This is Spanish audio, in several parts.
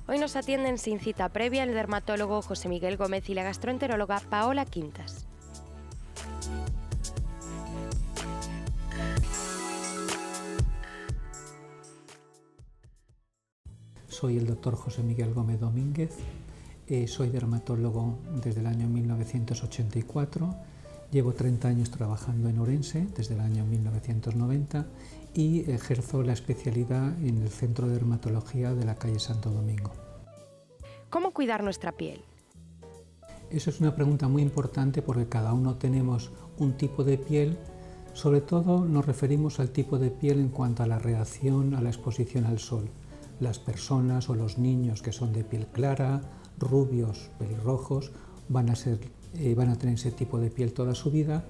Hoy nos atienden sin cita previa el dermatólogo José Miguel Gómez y la gastroenteróloga Paola Quintas. Soy el doctor José Miguel Gómez Domínguez, soy dermatólogo desde el año 1984, llevo 30 años trabajando en Ourense desde el año 1990 y ejerzo la especialidad en el Centro de Dermatología de la calle Santo Domingo. ¿Cómo cuidar nuestra piel? Eso es una pregunta muy importante porque cada uno tenemos un tipo de piel. Sobre todo nos referimos al tipo de piel en cuanto a la reacción a la exposición al sol. Las personas o los niños que son de piel clara, rubios, pelirrojos, van a tener ese tipo de piel toda su vida,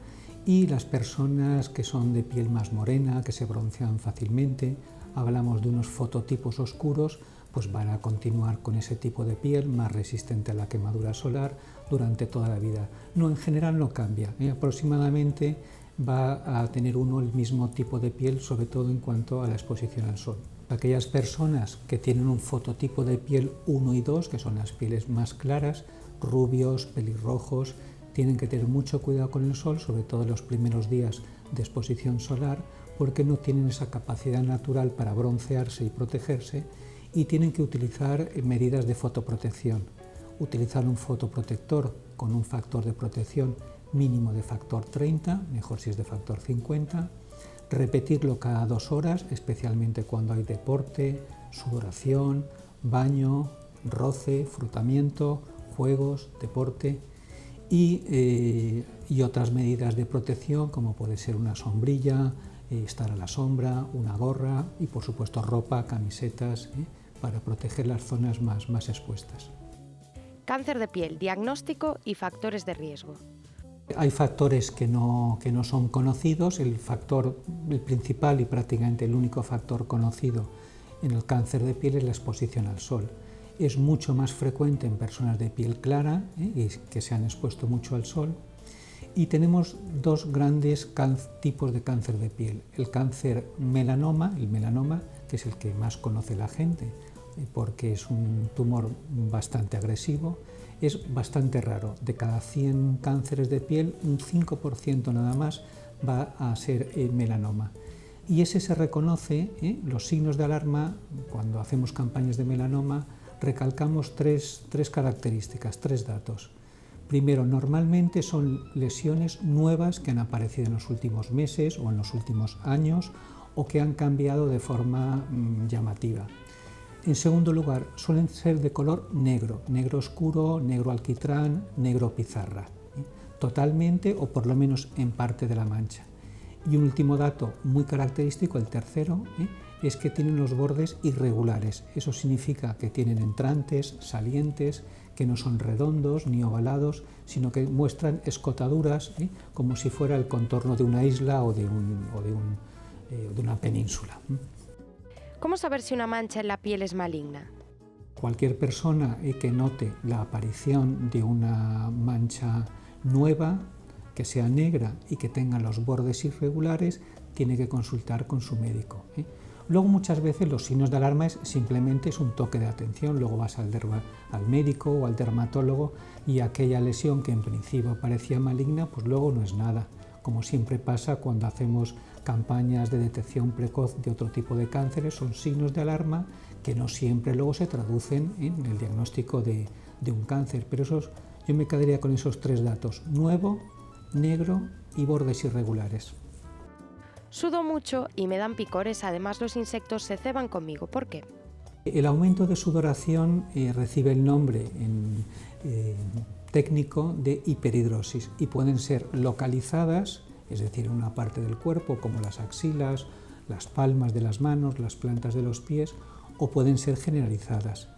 y las personas que son de piel más morena, que se broncean fácilmente, hablamos de unos fototipos oscuros, pues van a continuar con ese tipo de piel más resistente a la quemadura solar durante toda la vida. No, en general no cambia, aproximadamente va a tener uno el mismo tipo de piel, sobre todo en cuanto a la exposición al sol. Aquellas personas que tienen un fototipo de piel 1 y 2, que son las pieles más claras, rubios, pelirrojos, tienen que tener mucho cuidado con el sol, sobre todo en los primeros días de exposición solar, porque no tienen esa capacidad natural para broncearse y protegerse, y tienen que utilizar medidas de fotoprotección. Utilizar un fotoprotector con un factor de protección mínimo de factor 30, mejor si es de factor 50, repetirlo cada 2 horas, especialmente cuando hay deporte, sudoración, baño, roce, frotamiento, juegos, deporte y otras medidas de protección como puede ser una sombrilla, estar a la sombra, una gorra y por supuesto ropa, camisetas, para proteger las zonas más expuestas. Cáncer de piel, diagnóstico y factores de riesgo. Hay factores que no son conocidos. El principal y prácticamente el único factor conocido en el cáncer de piel es la exposición al sol. Es mucho más frecuente en personas de piel clara y que se han expuesto mucho al sol. Y tenemos dos grandes tipos de cáncer de piel. El cáncer melanoma, que es el que más conoce la gente porque es un tumor bastante agresivo. Es bastante raro, de cada 100 cánceres de piel, un 5% nada más va a ser melanoma. Y ese se reconoce, los signos de alarma, cuando hacemos campañas de melanoma, recalcamos tres características, 3 datos. Primero, normalmente son lesiones nuevas que han aparecido en los últimos meses o en los últimos años o que han cambiado de forma llamativa. En segundo lugar, suelen ser de color negro, negro oscuro, negro alquitrán, negro pizarra, totalmente o por lo menos en parte de la mancha. Y un último dato muy característico, el tercero, es que tienen los bordes irregulares. Eso significa que tienen entrantes, salientes, que no son redondos ni ovalados, sino que muestran escotaduras, como si fuera el contorno de una isla o de una península. ¿Cómo saber si una mancha en la piel es maligna? Cualquier persona que note la aparición de una mancha nueva, que sea negra y que tenga los bordes irregulares, tiene que consultar con su médico. Luego muchas veces los signos de alarma simplemente es un toque de atención, luego vas al médico o al dermatólogo y aquella lesión que en principio parecía maligna, pues luego no es nada. Como siempre pasa cuando hacemos campañas de detección precoz de otro tipo de cánceres, son signos de alarma que no siempre luego se traducen en el diagnóstico de un cáncer. Pero yo me quedaría con esos 3 datos: nuevo, negro y bordes irregulares. Sudo mucho y me dan picores, además los insectos se ceban conmigo. ¿Por qué? El aumento de sudoración recibe el nombre técnico de hiperhidrosis y pueden ser localizadas, es decir, en una parte del cuerpo como las axilas, las palmas de las manos, las plantas de los pies, o pueden ser generalizadas.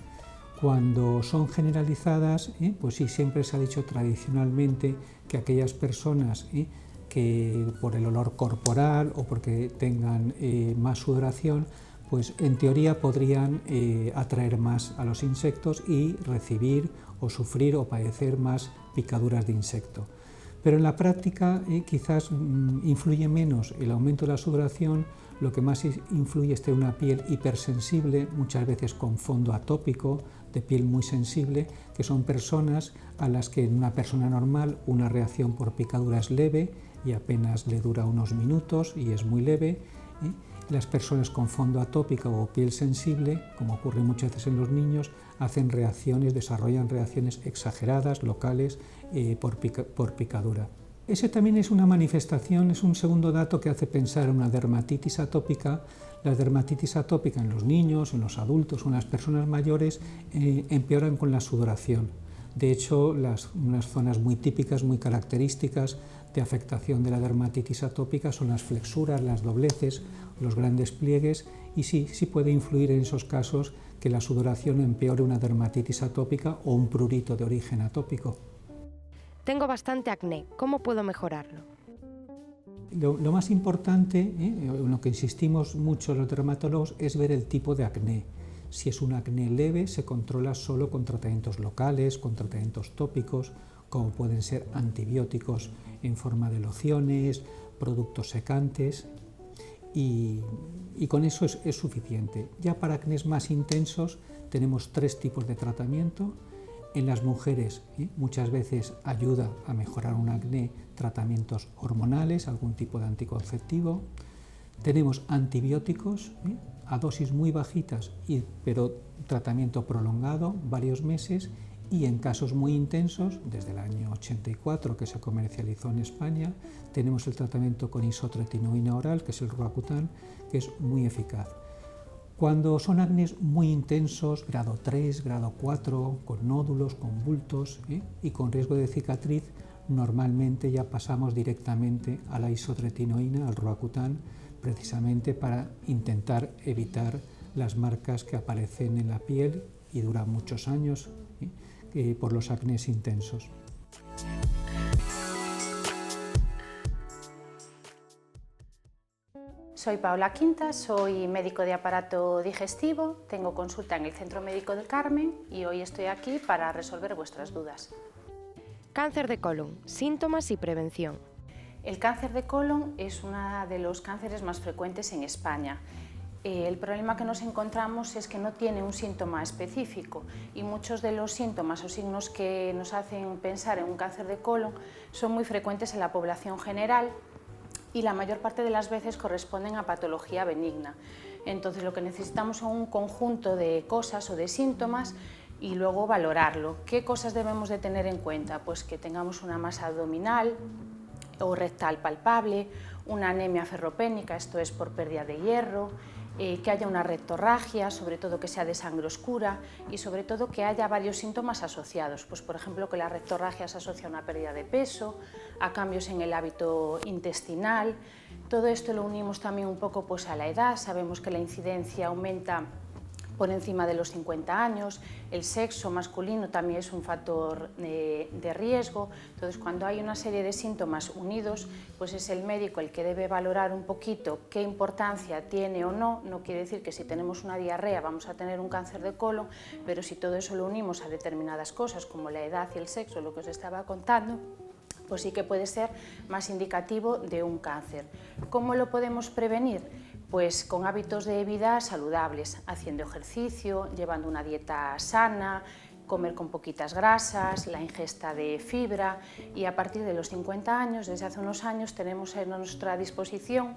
Cuando son generalizadas, pues sí, siempre se ha dicho tradicionalmente que aquellas personas que por el olor corporal o porque tengan más sudoración, pues en teoría podrían atraer más a los insectos y recibir o sufrir o padecer más picaduras de insecto. Pero en la práctica quizás influye menos el aumento de la sudoración Lo que más influye es tener una piel hipersensible, muchas veces con fondo atópico, de piel muy sensible, que son personas a las que en una persona normal una reacción por picadura es leve y apenas le dura unos minutos y es muy leve. Las personas con fondo atópico o piel sensible, como ocurre muchas veces en los niños, desarrollan reacciones exageradas, locales, por picadura. Ese también es una manifestación, es un segundo dato que hace pensar en una dermatitis atópica. La dermatitis atópica en los niños, en los adultos o en las personas mayores empeoran con la sudoración. De hecho, unas zonas muy típicas, muy características de afectación de la dermatitis atópica son las flexuras, las dobleces, los grandes pliegues, y sí puede influir en esos casos que la sudoración empeore una dermatitis atópica o un prurito de origen atópico. Tengo bastante acné, ¿cómo puedo mejorarlo? Lo más importante, en lo que insistimos mucho los dermatólogos, es ver el tipo de acné. Si es un acné leve, se controla solo con tratamientos locales, con tratamientos tópicos, como pueden ser antibióticos en forma de lociones, productos secantes, y con eso es suficiente. Ya para acnés más intensos tenemos 3 tipos de tratamiento. En las mujeres muchas veces ayuda a mejorar un acné tratamientos hormonales, algún tipo de anticonceptivo. Tenemos antibióticos a dosis muy bajitas, pero tratamiento prolongado, varios meses, y en casos muy intensos, desde el año 84 que se comercializó en España, tenemos el tratamiento con isotretinoína oral, que es el Roacutan, que es muy eficaz. Cuando son acnés muy intensos, grado 3, grado 4, con nódulos, con bultos y con riesgo de cicatriz, normalmente ya pasamos directamente a la isotretinoína, al Roacutan, precisamente para intentar evitar las marcas que aparecen en la piel y duran muchos años por los acnés intensos. Soy Paola Quintas, soy médico de aparato digestivo, tengo consulta en el Centro Médico del Carmen y hoy estoy aquí para resolver vuestras dudas. Cáncer de colon, síntomas y prevención. El cáncer de colon es uno de los cánceres más frecuentes en España. El problema que nos encontramos es que no tiene un síntoma específico y muchos de los síntomas o signos que nos hacen pensar en un cáncer de colon son muy frecuentes en la población general y la mayor parte de las veces corresponden a patología benigna. Entonces lo que necesitamos son un conjunto de cosas o de síntomas y luego valorarlo. ¿Qué cosas debemos de tener en cuenta? Pues que tengamos una masa abdominal o rectal palpable, una anemia ferropénica, esto es por pérdida de hierro, que haya una rectorragia, sobre todo que sea de sangre oscura y sobre todo que haya varios síntomas asociados, pues por ejemplo que la rectorragia se asocia a una pérdida de peso, a cambios en el hábito intestinal. Todo esto lo unimos también un poco pues a la edad, sabemos que la incidencia aumenta por encima de los 50 años, el sexo masculino también es un factor de riesgo, entonces cuando hay una serie de síntomas unidos, pues es el médico el que debe valorar un poquito qué importancia tiene o no, no quiere decir que si tenemos una diarrea vamos a tener un cáncer de colon, pero si todo eso lo unimos a determinadas cosas como la edad y el sexo, lo que os estaba contando, pues sí que puede ser más indicativo de un cáncer. ¿Cómo lo podemos prevenir? Pues con hábitos de vida saludables, haciendo ejercicio, llevando una dieta sana, comer con poquitas grasas, la ingesta de fibra y a partir de los 50 años, desde hace unos años, tenemos a nuestra disposición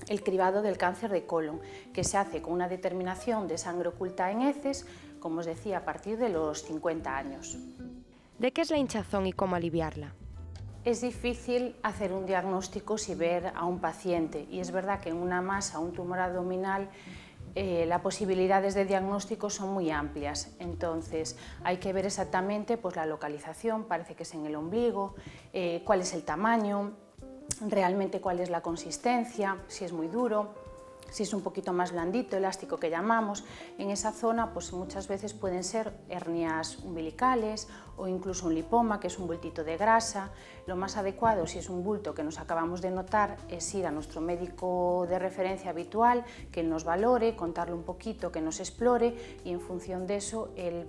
el cribado del cáncer de colon, que se hace con una determinación de sangre oculta en heces, como os decía, a partir de los 50 años. ¿De qué es la hinchazón y cómo aliviarla? Es difícil hacer un diagnóstico sin ver a un paciente y es verdad que en una masa, un tumor abdominal, las posibilidades de diagnóstico son muy amplias, entonces hay que ver exactamente pues, la localización, parece que es en el ombligo, cuál es el tamaño, realmente cuál es la consistencia, si es muy duro, si es un poquito más blandito, elástico que llamamos. En esa zona pues muchas veces pueden ser hernias umbilicales o incluso un lipoma, que es un bultito de grasa. Lo más adecuado, si es un bulto que nos acabamos de notar, es ir a nuestro médico de referencia habitual, que nos valore, contarle un poquito, que nos explore y en función de eso él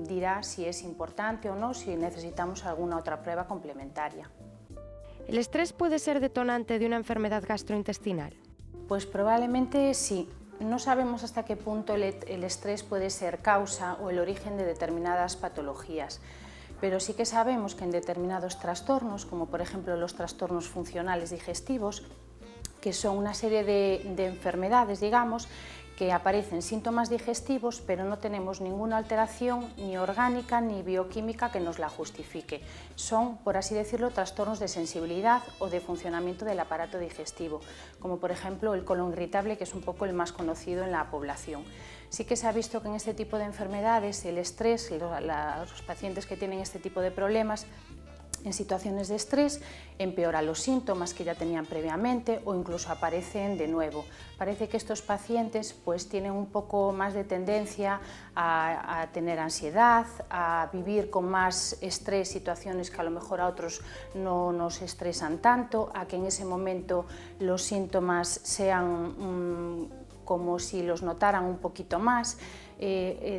dirá si es importante o no, si necesitamos alguna otra prueba complementaria. ¿El estrés puede ser detonante de una enfermedad gastrointestinal? Pues probablemente sí. No sabemos hasta qué punto el estrés puede ser causa o el origen de determinadas patologías, pero sí que sabemos que en determinados trastornos, como por ejemplo los trastornos funcionales digestivos, que son una serie de enfermedades, digamos, que aparecen síntomas digestivos, pero no tenemos ninguna alteración ni orgánica ni bioquímica que nos la justifique. Son, por así decirlo, trastornos de sensibilidad o de funcionamiento del aparato digestivo, como por ejemplo el colon irritable, que es un poco el más conocido en la población. Sí que se ha visto que en este tipo de enfermedades el estrés, los pacientes que tienen este tipo de problemas, en situaciones de estrés empeora los síntomas que ya tenían previamente o incluso aparecen de nuevo. Parece que estos pacientes pues tienen un poco más de tendencia a tener ansiedad, a vivir con más estrés situaciones que a lo mejor a otros no nos estresan tanto, a que en ese momento los síntomas sean como si los notaran un poquito más.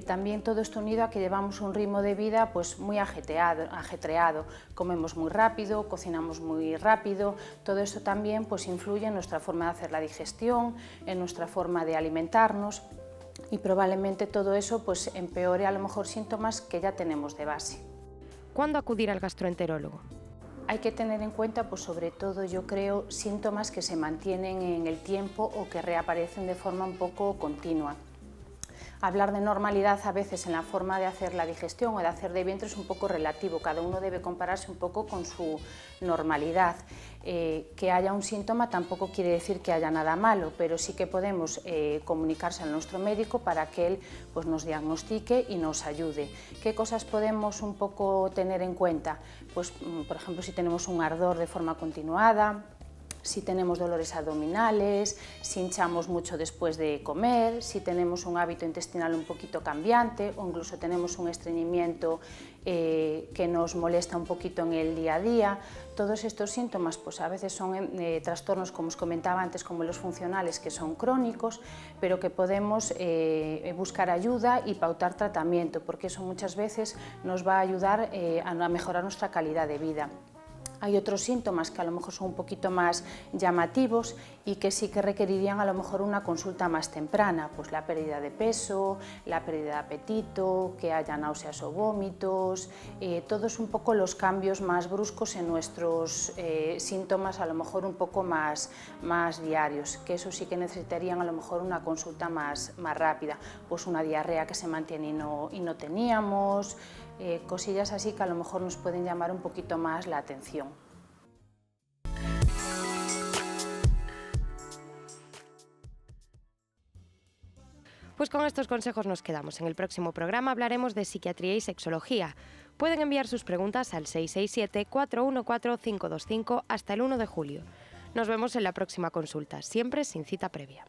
También todo esto unido a que llevamos un ritmo de vida pues muy ajetreado, comemos muy rápido, cocinamos muy rápido, todo esto también pues influye en nuestra forma de hacer la digestión, en nuestra forma de alimentarnos y probablemente todo eso pues empeore a lo mejor síntomas que ya tenemos de base. ¿Cuándo acudir al gastroenterólogo? Hay que tener en cuenta, pues sobre todo, yo creo, síntomas que se mantienen en el tiempo o que reaparecen de forma un poco continua. Hablar de normalidad a veces en la forma de hacer la digestión o de hacer de vientre es un poco relativo, cada uno debe compararse un poco con su normalidad. Que haya un síntoma tampoco quiere decir que haya nada malo, pero sí que podemos comunicarse a nuestro médico para que él pues, nos diagnostique y nos ayude. ¿Qué cosas podemos un poco tener en cuenta? Pues, por ejemplo, si tenemos un ardor de forma continuada, si tenemos dolores abdominales, si hinchamos mucho después de comer, si tenemos un hábito intestinal un poquito cambiante o incluso tenemos un estreñimiento que nos molesta un poquito en el día a día. Todos estos síntomas pues a veces son trastornos, como os comentaba antes, como los funcionales, que son crónicos, pero que podemos buscar ayuda y pautar tratamiento, porque eso muchas veces nos va a ayudar a mejorar nuestra calidad de vida. Hay otros síntomas que a lo mejor son un poquito más llamativos y que sí que requerirían a lo mejor una consulta más temprana, pues la pérdida de peso, la pérdida de apetito, que haya náuseas o vómitos, todos un poco los cambios más bruscos en nuestros síntomas, a lo mejor un poco más diarios, que eso sí que necesitarían a lo mejor una consulta más rápida, pues una diarrea que se mantiene y no teníamos, cosillas así que a lo mejor nos pueden llamar un poquito más la atención. Pues con estos consejos nos quedamos. En el próximo programa hablaremos de psiquiatría y sexología. Pueden enviar sus preguntas al 667-414-525 hasta el 1 de julio. Nos vemos en la próxima consulta, siempre sin cita previa.